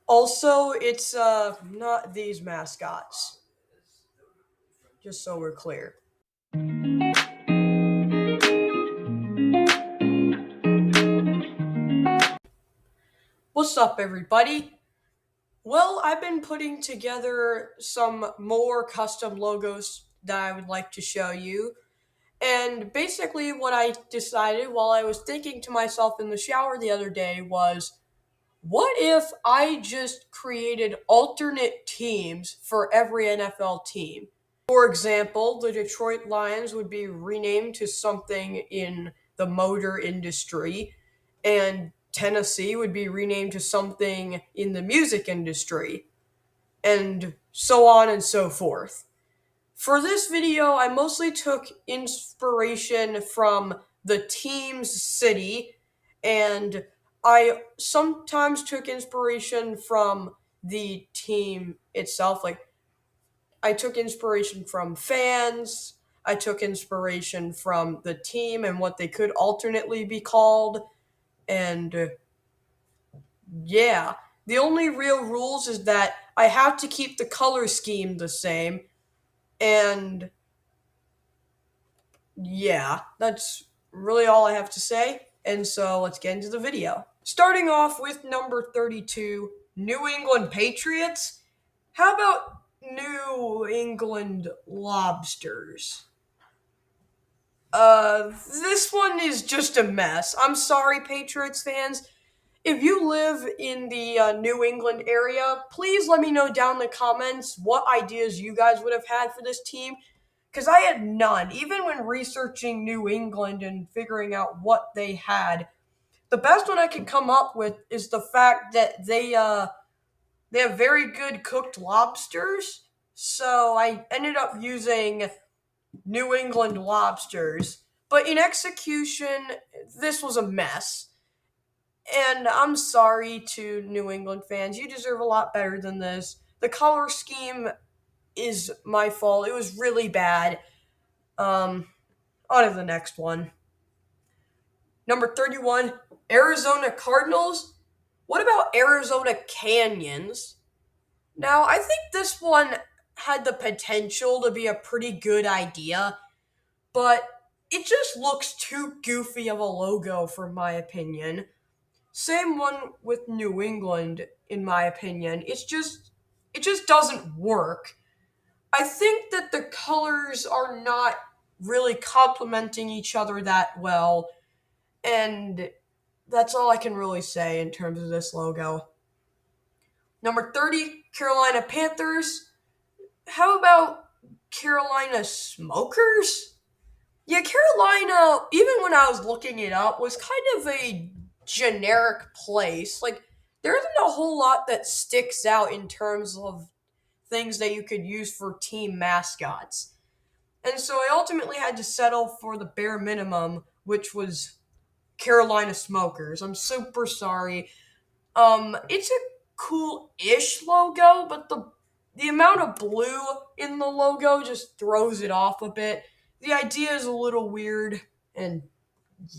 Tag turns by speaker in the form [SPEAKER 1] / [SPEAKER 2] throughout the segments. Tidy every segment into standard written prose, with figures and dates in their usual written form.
[SPEAKER 1] Also, it's not these mascots, just so we're clear. What's up, everybody? Well, I've been putting together some more custom logos that I would like to show you. And basically, what I decided while I was thinking to myself in the shower the other day was, what if I just created alternate teams for every NFL team? For example, the Detroit Lions would be renamed to something in the motor industry, and Tennessee would be renamed to something in the music industry, and so on and so forth. For this video, I mostly took inspiration from the team's city, and I sometimes took inspiration from the team itself. Like, I took inspiration from fans, I took inspiration from the team and what they could alternately be called, and yeah. The only real rules is that I have to keep the color scheme the same, and yeah, that's really all I have to say. And so let's get into the video. Starting off with number 32, New England Patriots. How about New England Lobsters? This one is just a mess. I'm sorry, Patriots fans. If you live in the New England area, please let me know down in the comments what ideas you guys would have had for this team, because I had none. Even when researching New England and figuring out what they had, the best one I could come up with is the fact that they have very good cooked lobsters. So I ended up using New England lobsters. But in execution, this was a mess. And I'm sorry to New England fans. You deserve a lot better than this. The color scheme is my fault. It was really bad. On to the next one. Number 31, Arizona Cardinals. What about Arizona Canyons? Now, I think this one had the potential to be a pretty good idea, but it just looks too goofy of a logo, for my opinion. Same one with New England, in my opinion. It just doesn't work. I think that the colors are not really complementing each other that well, and that's all I can really say in terms of this logo. Number 30, Carolina Panthers. How about Carolina Smokers? Yeah, Carolina, even when I was looking it up, was kind of a generic place. Like, there isn't a whole lot that sticks out in terms of things that you could use for team mascots. And so I ultimately had to settle for the bare minimum, which was Carolina Smokers. I'm super sorry. It's a cool-ish logo, but the amount of blue in the logo just throws it off a bit. The idea is a little weird, and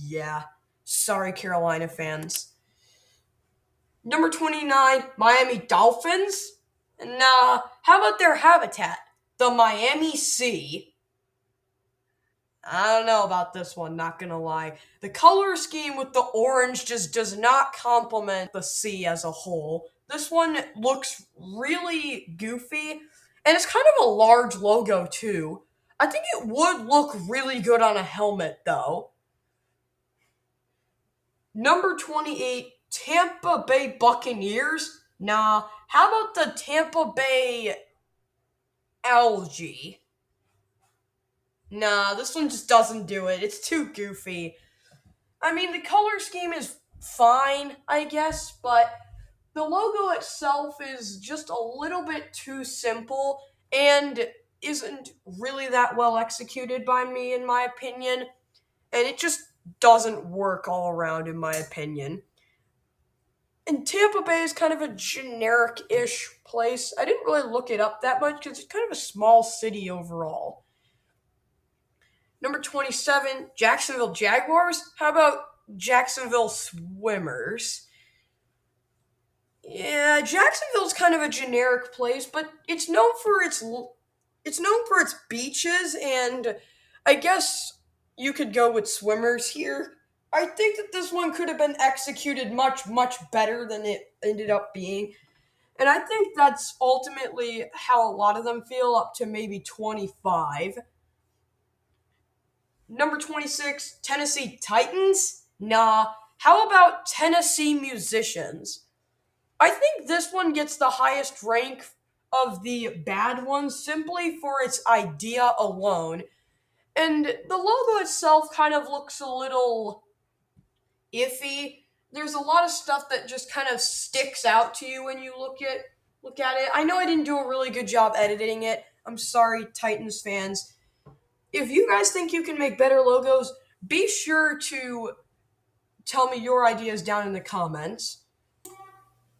[SPEAKER 1] yeah, sorry, Carolina fans. Number 29, Miami Dolphins. Nah, how about their habitat? The Miami Sea. I don't know about this one, not gonna lie. The color scheme with the orange just does not complement the sea as a whole. This one looks really goofy, and it's kind of a large logo too. I think it would look really good on a helmet though. Number 28, Tampa Bay Buccaneers. Nah, how about the Tampa Bay Algae? Nah, this one just doesn't do it. It's too goofy. I mean, the color scheme is fine, I guess, but the logo itself is just a little bit too simple and isn't really that well executed by me, in my opinion. And it just doesn't work all around, in my opinion. And Tampa Bay is kind of a generic ish place. I didn't really look it up that much because it's kind of a small city overall. Number 27, Jacksonville Jaguars. How about Jacksonville Swimmers? Yeah, Yeah, Jacksonville's kind of a generic place, but it's known for its beaches, and I guess you could go with swimmers here. I think that this one could have been executed much better than it ended up being. And I think that's ultimately how a lot of them feel up to maybe 25. Number 26, Tennessee Titans? Nah. How about Tennessee Musicians? I think this one gets the highest rank of the bad ones simply for its idea alone. And the logo itself kind of looks a little iffy. There's a lot of stuff that just kind of sticks out to you when you look at it. I know I didn't do a really good job editing it. I'm sorry, Titans fans. If you guys think you can make better logos, be sure to tell me your ideas down in the comments.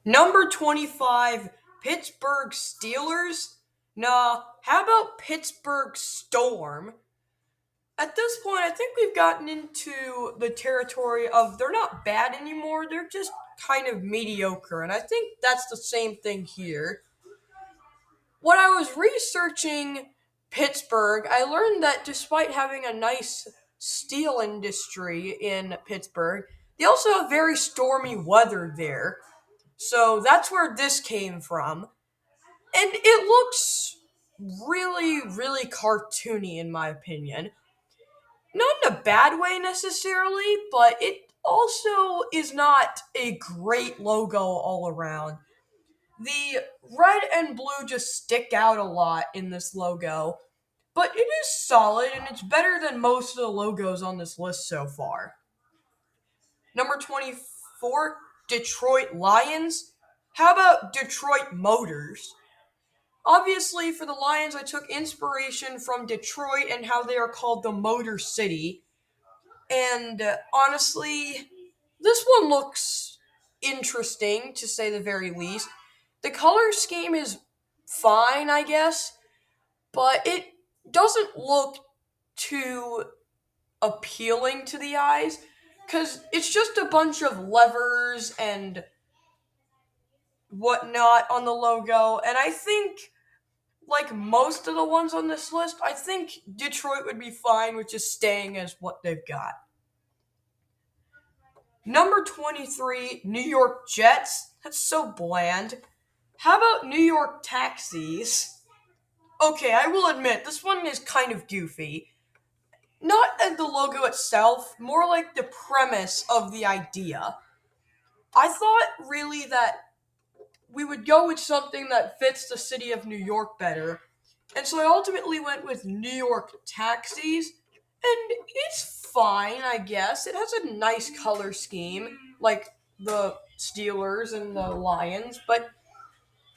[SPEAKER 1] Number 25, Pittsburgh Steelers? Nah, how about Pittsburgh Storm? At this point, I think we've gotten into the territory of they're not bad anymore, they're just kind of mediocre, and I think that's the same thing here. When I was researching Pittsburgh, I learned that despite having a nice steel industry in Pittsburgh, they also have very stormy weather there. So that's where this came from. And it looks really cartoony, in my opinion. Not in a bad way necessarily, but it also is not a great logo all around. The red and blue just stick out a lot in this logo, but it is solid and it's better than most of the logos on this list so far. Number 24, Detroit Lions. How about Detroit Motors? Obviously, for the Lions, I took inspiration from Detroit and how they are called the Motor City. And honestly, this one looks interesting, to say the very least. The color scheme is fine, I guess, but it doesn't look too appealing to the eyes because it's just a bunch of levers and whatnot on the logo. And I think, like most of the ones on this list, I think Detroit would be fine with just staying as what they've got. Number 23, New York Jets. That's so bland. How about New York Taxis? Okay, I will admit, this one is kind of goofy. Not at the logo itself, more like the premise of the idea. I thought really that we would go with something that fits the city of New York better, and so I ultimately went with New York Taxis, and it's fine, I guess. It has a nice color scheme, like the Steelers and the Lions, but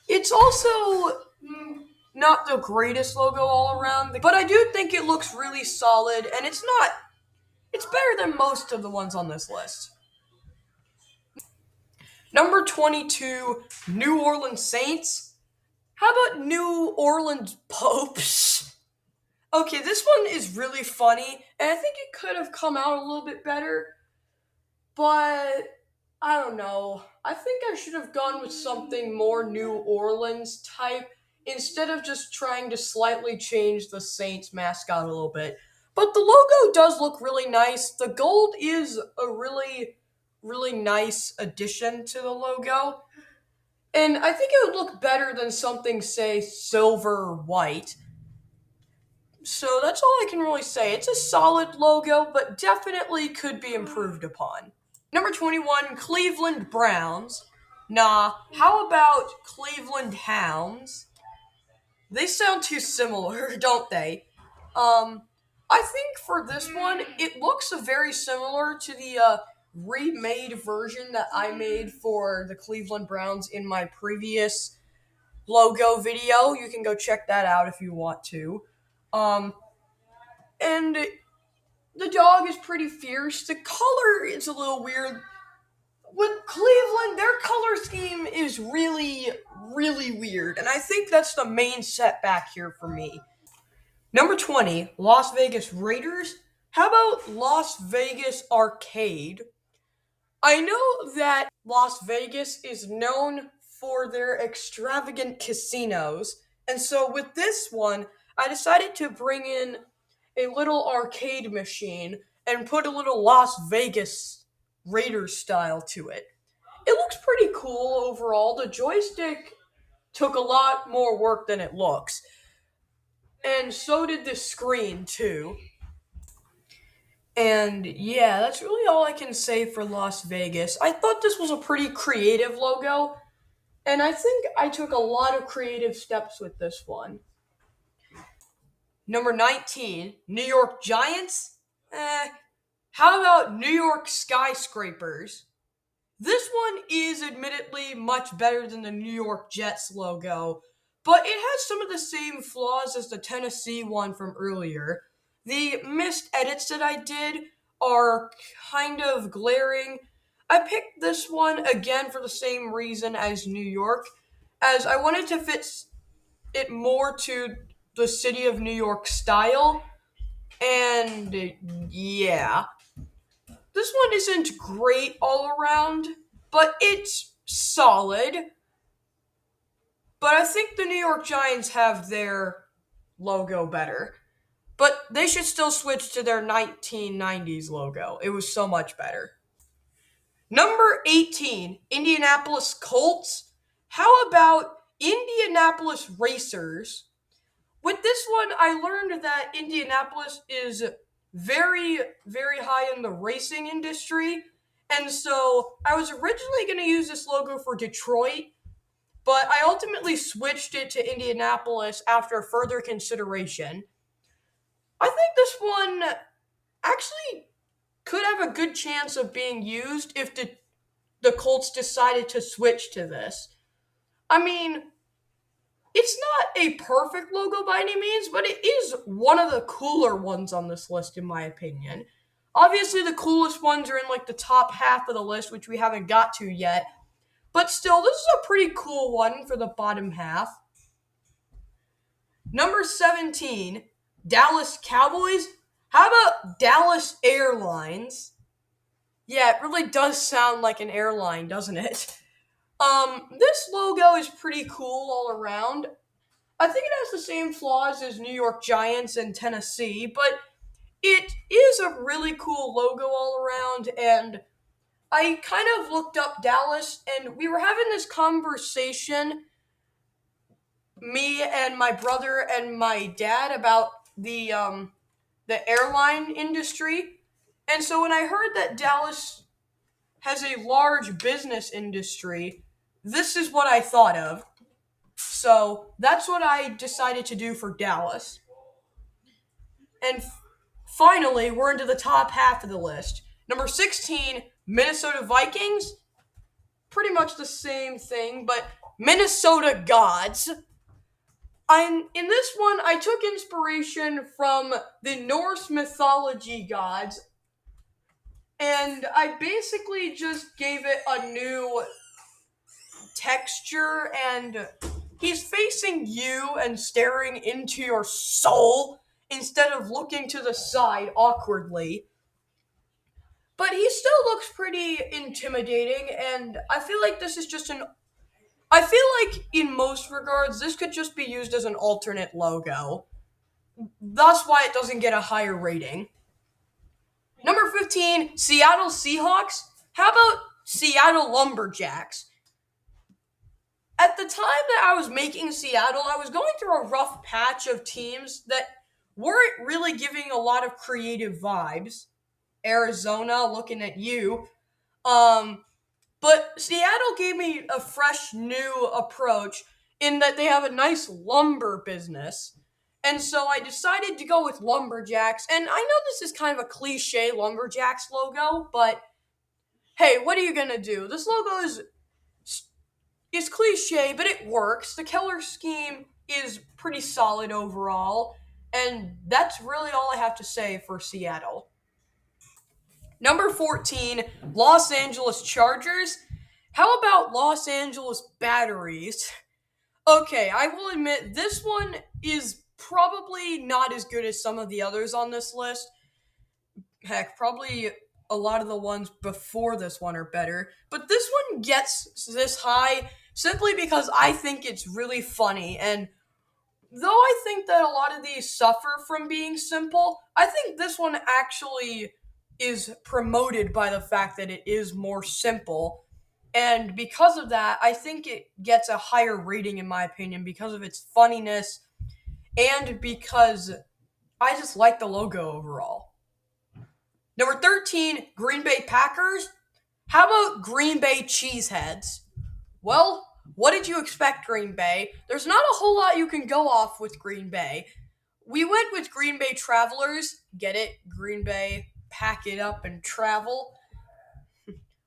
[SPEAKER 1] it's also not the greatest logo all around, but I do think it looks really solid, and it's better than most of the ones on this list. Number 22, New Orleans Saints. How about New Orleans Popes? Okay, this one is really funny, and I think it could have come out a little bit better, but I don't know. I think I should have gone with something more New Orleans type instead of just trying to slightly change the Saints mascot a little bit. But the logo does look really nice. The gold is a really nice addition to the logo. And I think it would look better than something, say, silver or white. So that's all I can really say. It's a solid logo, but definitely could be improved upon. Number 21, Cleveland Browns. Nah, how about Cleveland Hounds? They sound too similar, don't they? Um, I think for this one, it looks very similar to the remade version that I made for the Cleveland Browns in my previous logo video. You can go check that out if you want to. Um, and the dog is pretty fierce. The color is a little weird. With Cleveland, their color scheme is really weird, and I think that's the main setback here for me. Number 20, Las Vegas Raiders. How about Las Vegas Arcade? I know that Las Vegas is known for their extravagant casinos. And so with this one, I decided to bring in a little arcade machine and put a little Las Vegas Raiders style to it. It looks pretty cool overall. The joystick took a lot more work than it looks. And so did the screen too. And yeah, that's really all I can say for Las Vegas. I thought this was a pretty creative logo, and I think I took a lot of creative steps with this one. Number 19, New York Giants. How about New York skyscrapers? This one is admittedly much better than the New York Jets logo, but it has some of the same flaws as the Tennessee one from earlier. The missed edits that I did are kind of glaring. I picked this one again for the same reason as New York, as I wanted to fit it more to the city of New York style, and yeah. This one isn't great all around, but it's solid. But I think the New York Giants have their logo better. But they should still switch to their 1990s logo. It was so much better. Number 18, Indianapolis Colts. How about Indianapolis Racers? With this one, I learned that Indianapolis is very, very high in the racing industry. And so I was originally going to use this logo for Detroit, but I ultimately switched it to Indianapolis after further consideration. I think this one actually could have a good chance of being used if the Colts decided to switch to this. I mean, it's not a perfect logo by any means, but it is one of the cooler ones on this list, in my opinion. Obviously, the coolest ones are in like the top half of the list, which we haven't got to yet. But still, this is a pretty cool one for the bottom half. Number 17, Dallas Cowboys. How about Dallas Airlines? Yeah, it really does sound like an airline, doesn't it? This logo is pretty cool all around. I think it has the same flaws as New York Giants and Tennessee, but it is a really cool logo all around, and I kind of looked up Dallas, and we were having this conversation, me and my brother and my dad, about the airline industry. And so when I heard that Dallas has a large business industry, this is what I thought of. So that's what I decided to do for Dallas. And finally, we're into the top half of the list. Number 16, Minnesota Vikings. Pretty much the same thing, but Minnesota Gods. In this one, I took inspiration from the Norse mythology gods, and I basically just gave it a new texture, and he's facing you and staring into your soul instead of looking to the side awkwardly. But he still looks pretty intimidating, and I feel like this is just an. I feel like in most regards, this could just be used as an alternate logo. That's why it doesn't get a higher rating. Number 15, Seattle Seahawks. How about Seattle Lumberjacks? At the time that I was making Seattle, I was going through a rough patch of teams that weren't really giving a lot of creative vibes. Arizona, looking at you. But Seattle gave me a fresh new approach in that they have a nice lumber business. And so I decided to go with Lumberjacks. And I know this is kind of a cliche Lumberjacks logo, but hey, what are you going to do? This logo is cliche, but it works. The color scheme is pretty solid overall. And that's really all I have to say for Seattle. Number 14, Los Angeles Chargers. How about Los Angeles Batteries? Okay, I will admit this one is probably not as good as some of the others on this list. Heck, probably a lot of the ones before this one are better. But this one gets this high simply because I think it's really funny. And though I think that a lot of these suffer from being simple, I think this one actually is promoted by the fact that it is more simple. And because of that, I think it gets a higher rating, in my opinion, because of its funniness and because I just like the logo overall. Number 13, Green Bay Packers. How about Green Bay Cheeseheads? Well, what did you expect, Green Bay? There's not a whole lot you can go off with Green Bay. We went with Green Bay Travelers. Get it? Green Bay, pack it up and travel.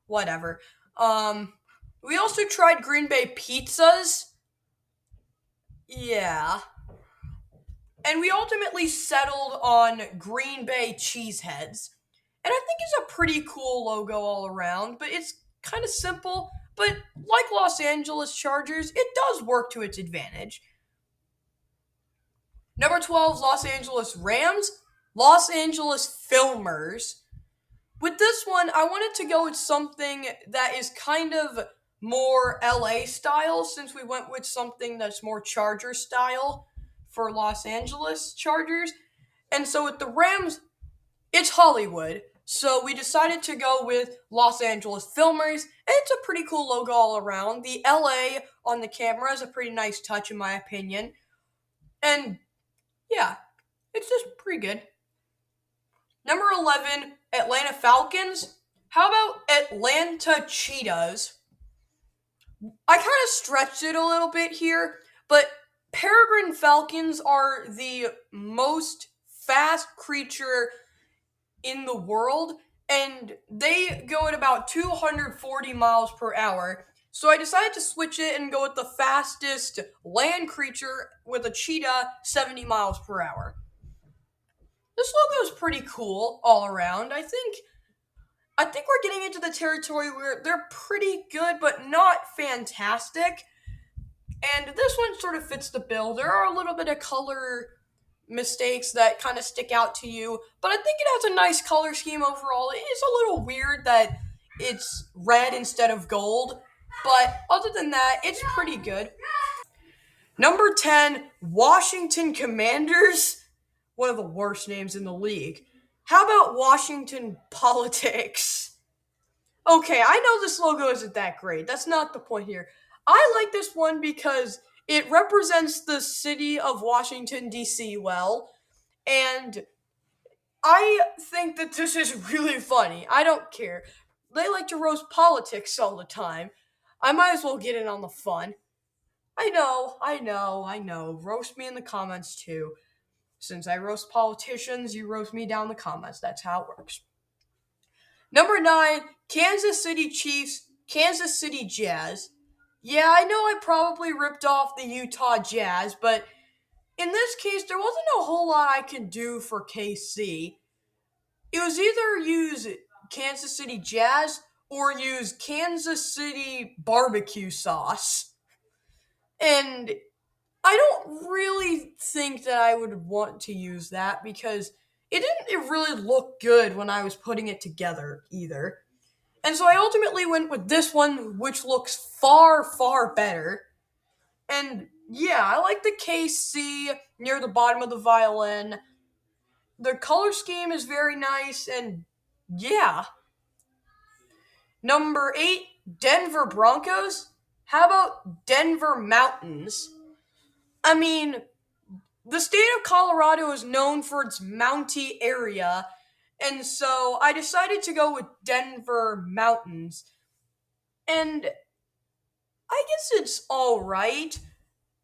[SPEAKER 1] Whatever. Um, we also tried Green Bay pizzas. Yeah. And we ultimately settled on Green Bay Cheeseheads. And I think it's a pretty cool logo all around, but it's kind of simple. But like Los Angeles Chargers, it does work to its advantage. Number 12, Los Angeles Rams. Los Angeles Filmers. With this one, I wanted to go with something that is kind of more LA style since we went with something that's more Charger style for Los Angeles Chargers. And so with the Rams, it's Hollywood. So we decided to go with Los Angeles Filmers, and it's a pretty cool logo all around. The LA on the camera is a pretty nice touch, in my opinion. And yeah, it's just pretty good. Number 11, Atlanta Falcons. How about Atlanta Cheetahs? I kind of stretched it a little bit here, but peregrine falcons are the most fast creature in the world, and they go at about 240 miles per hour. So I decided to switch it and go with the fastest land creature with a cheetah, 70 miles per hour. This logo is pretty cool all around. I think we're getting into the territory where they're pretty good but not fantastic. And this one sort of fits the bill. There are a little bit of color mistakes that kind of stick out to you, but I think it has a nice color scheme overall. It is a little weird that it's red instead of gold, but other than that, it's pretty good. Number 10, Washington Commanders. One of the worst names in the league. How about Washington Politics? Okay, I know this logo isn't that great. That's not the point here. I like this one because it represents the city of Washington, D.C. well, and I think that this is really funny. I don't care. They like to roast politics all the time. I might as well get in on the fun. I know. Roast me in the comments too. Since I roast politicians, you roast me down in the comments. That's how it works. Number 9, Kansas City Chiefs, Kansas City Jazz. Yeah, I know I probably ripped off the Utah Jazz, but in this case, there wasn't a whole lot I could do for KC. It was either use Kansas City Jazz or use Kansas City barbecue sauce. And I don't really think that I would want to use that because it really look good when I was putting it together either. And so I ultimately went with this one, which looks far, far better. And yeah, I like the KC near the bottom of the violin. The color scheme is very nice, and yeah. Number 8, Denver Broncos. How about Denver Mountains? I mean, the state of Colorado is known for its mounty area, and so I decided to go with Denver Mountains. And I guess it's alright,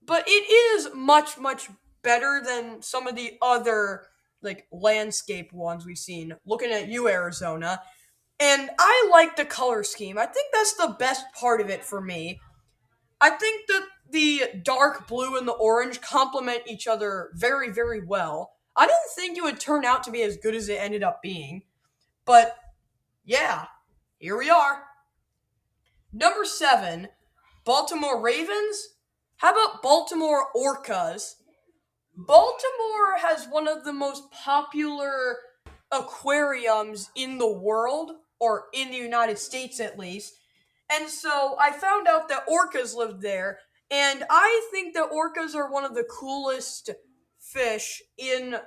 [SPEAKER 1] but it is much, much better than some of the other like landscape ones we've seen. Looking at you, Arizona. And I like the color scheme. I think that's the best part of it for me. I think that the dark blue and the orange complement each other very, very well. I didn't think it would turn out to be as good as it ended up being. But yeah, here we are. Number 7, Baltimore Ravens. How about Baltimore Orcas? Baltimore has one of the most popular aquariums in the world, or in the United States at least. And so I found out that orcas lived there, and I think that orcas are one of the coolest fish in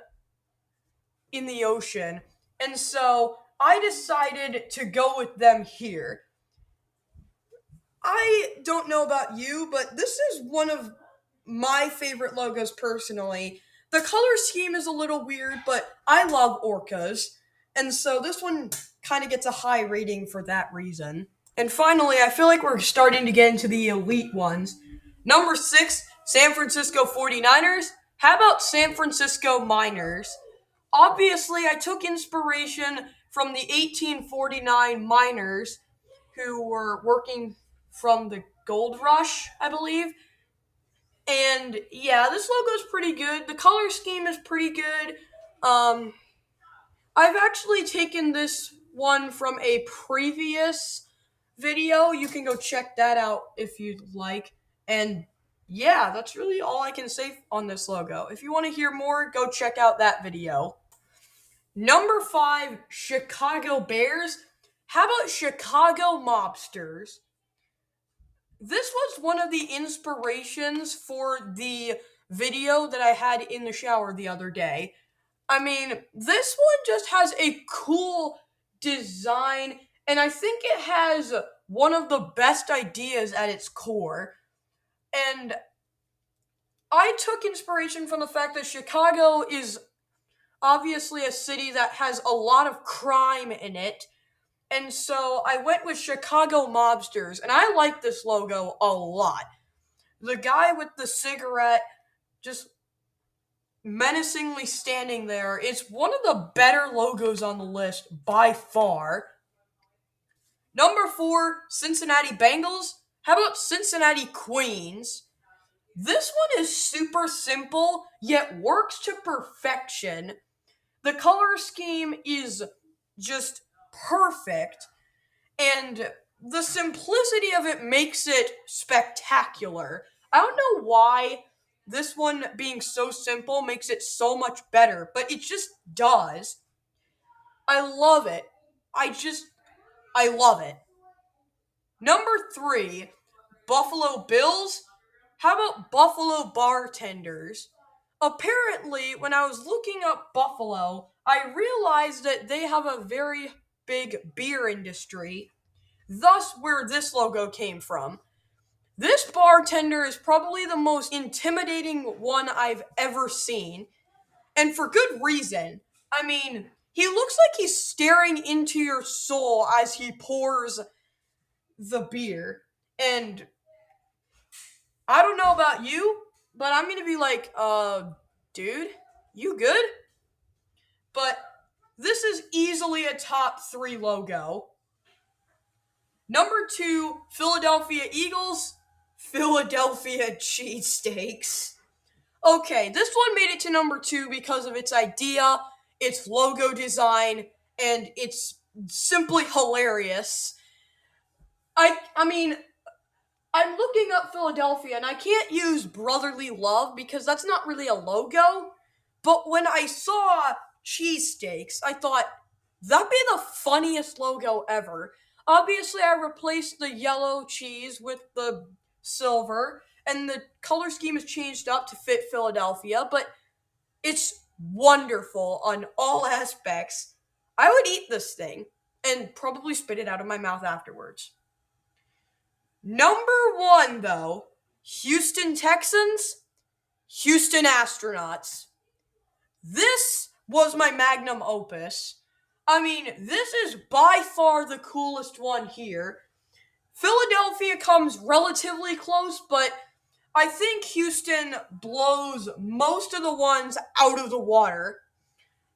[SPEAKER 1] the ocean. And so I decided to go with them here. I don't know about you, but this is one of my favorite logos personally. The color scheme is a little weird, but I love orcas. And so this one kind of gets a high rating for that reason. And finally, I feel like we're starting to get into the elite ones. Number 6, San Francisco 49ers. How about San Francisco Miners? Obviously, I took inspiration from the 1849 miners who were working from the gold rush, I believe. And yeah, this logo is pretty good. The color scheme is pretty good. Um, I've actually taken this one from a previous video. You can go check that out if you'd like. And yeah, that's really all I can say on this logo. If you want to hear more, go check out that video. Number 5, Chicago Bears. How about Chicago Mobsters? This was one of the inspirations for the video that I had in the shower the other day. I mean, this one just has a cool design, and I think it has one of the best ideas at its core. And I took inspiration from the fact that Chicago is obviously a city that has a lot of crime in it. And so I went with Chicago Mobsters, and I like this logo a lot. The guy with the cigarette just menacingly standing there. It's one of the better logos on the list by far. Number 4, Cincinnati Bengals. How about Cincinnati Queens? This one is super simple, yet works to perfection. The color scheme is just perfect, and the simplicity of it makes it spectacular. I don't know why this one being so simple makes it so much better, but it just does. I love it. I love it. Number 3, Buffalo Bills. How about Buffalo Bartenders? Apparently, when I was looking up Buffalo, I realized that they have a very big beer industry, thus where this logo came from. This bartender is probably the most intimidating one I've ever seen, and for good reason. I mean, he looks like he's staring into your soul as he pours the beer. And I don't know about you, but I'm gonna be like, dude, you good? But this is easily a top 3 logo. Number 2, Philadelphia Eagles, Philadelphia cheesesteaks. Okay, this one made it to number 2 because of its idea, its logo design, and it's simply hilarious. I mean, I'm looking up Philadelphia and I can't use brotherly love because that's not really a logo. But when I saw cheesesteaks, I thought that'd be the funniest logo ever. Obviously, I replaced the yellow cheese with the silver, and the color scheme is changed up to fit Philadelphia, but it's wonderful on all aspects. I would eat this thing and probably spit it out of my mouth afterwards. Number 1, though, Houston Texans, Houston Astronauts. This was my magnum opus. I mean, this is by far the coolest one here. Philadelphia comes relatively close, but I think Houston blows most of the ones out of the water.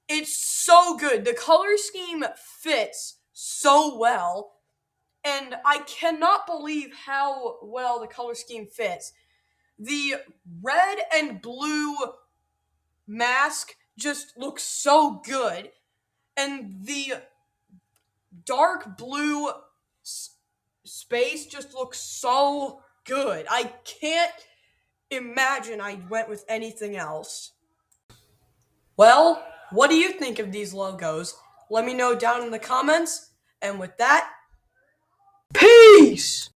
[SPEAKER 1] It's so good. The color scheme fits so well. And I cannot believe how well the color scheme fits. The red and blue mask just looks so good. And the dark blue space just looks so good. I can't imagine I went with anything else. Well, what do you think of these logos? Let me know down in the comments. And with that, Peace!